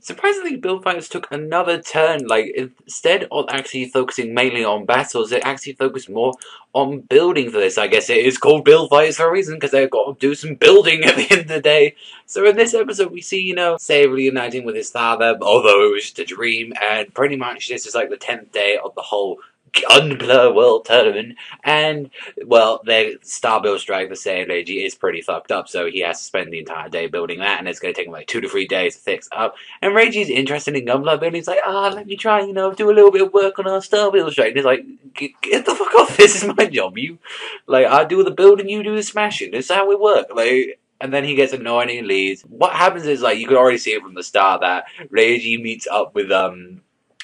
Surprisingly, Build Fighters took another turn. Like, instead of actually focusing mainly on battles, they actually focused more on building for this. I guess it is called Build Fighters for a reason, because they've got to do some building at the end of the day. So in this episode, we see, Sei reuniting with his father, although it was just a dream, and pretty much this is like the 10th day of the whole Gundam World Tournament, and well, their star build strike, the sei&Reiji, is pretty fucked up, so he has to spend the entire day building that, and it's going to take him like 2 to 3 days to fix up. And Reiji's interested in Gunpla building. He's like, let me try, do a little bit of work on our star build strike. And he's like, get the fuck off, this is my job. I do the building, you do the smashing. This is how we work. And then he gets annoyed and he leaves. What happens is, you can already see it from the start that Reiji meets up with,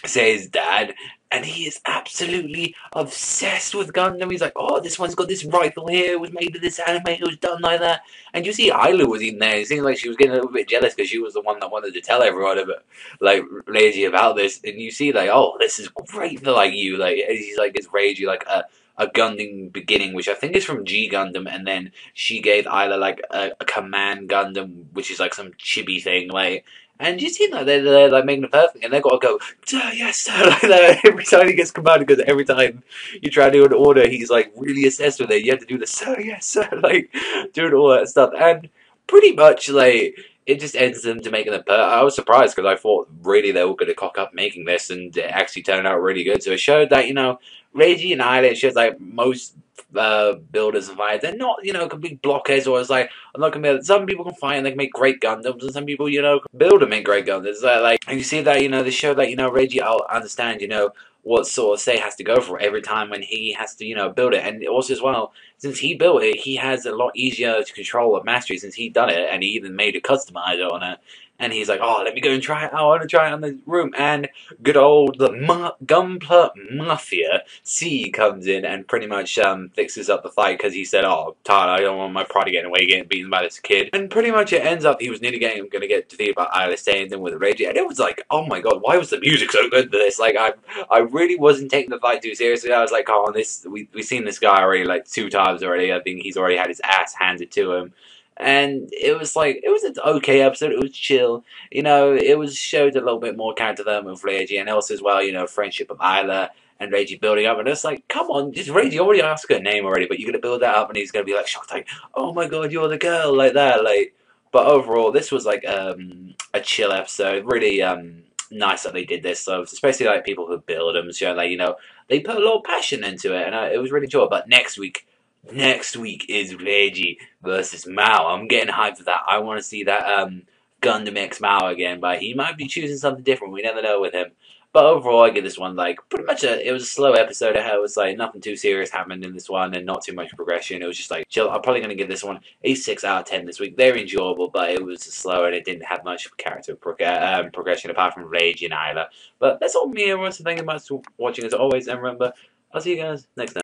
Sei's dad, and he is absolutely obsessed with Gundam. He's like, oh, this one's got this rifle here, it was made of this anime, it was done like that. And you see Aila was in there. It seems like she was getting a little bit jealous because she was the one that wanted to tell everyone about, Reiji about this. And you see, oh, this is great for, you. He's like, it's Reiji, a Gundam beginning, which I think is from G Gundam, and then she gave Aila, a Command Gundam, which is, some chibi thing, and you see they're making it perfect, and they've got to go, sir, yes, sir, like that every time he gets commanded, because every time you try to do an order, he's really obsessed with it. You have to do the sir, yes, sir, doing all that stuff, and pretty much it just ends them to making them perfect. I was surprised because I thought really they were going to cock up making this, and it actually turned out really good. So it showed that Reiji and Aila, it shows most builders and fighters, they're not, complete blockheads, or it's I'm not gonna be, some people can fight and they can make great Gundams, and some people, build and make great Gundams. And you see that, they show that, Reiji understand, what sort of Sei has to go for every time when he has to, build it. And also as well, since he built it, he has a lot easier to control of mastery since he done it, and he even made a customizer on it. And he's like, oh, let me go and try it. I want to try it on the room. And good old Gunpla Mafia C comes in and pretty much fixes up the fight because he said, oh, Todd, I don't want my pride getting away, getting beaten by this kid. And pretty much it ends up he was nearly going to get defeated by Aila staying in with Reiji. And it was like, oh my god, why was the music so good for this? I really wasn't taking the fight too seriously. I was like, oh, we've seen this guy already 2 times already. I think he's already had his ass handed to him. And it was an okay episode. It was chill, it was showed a little bit more character development with Reiji, and also as well, friendship of Aila and Reiji building up. And it's like, come on, just Reiji already asked her name already, but you're gonna build that up, and he's gonna be shocked, oh my god, you're the girl, like that, But overall, this was a chill episode. Really nice that they did this. So especially people who build them, so they put a lot of passion into it, and it was really chill. But next week is Reiji versus Mao. I'm getting hyped for that. I want to see that Gundam X Mao again, but he might be choosing something different. We never know with him. But overall, I give this one pretty much it was a slow episode. It was nothing too serious happened in this one, and not too much progression. It was just chill. I'm probably gonna give this one a 6 out of 10 this week. Very enjoyable, but it was slow and it didn't have much character progression apart from Reiji and Aila. But that's all me and Russ. Thank you much for watching as always, and remember, I'll see you guys next time.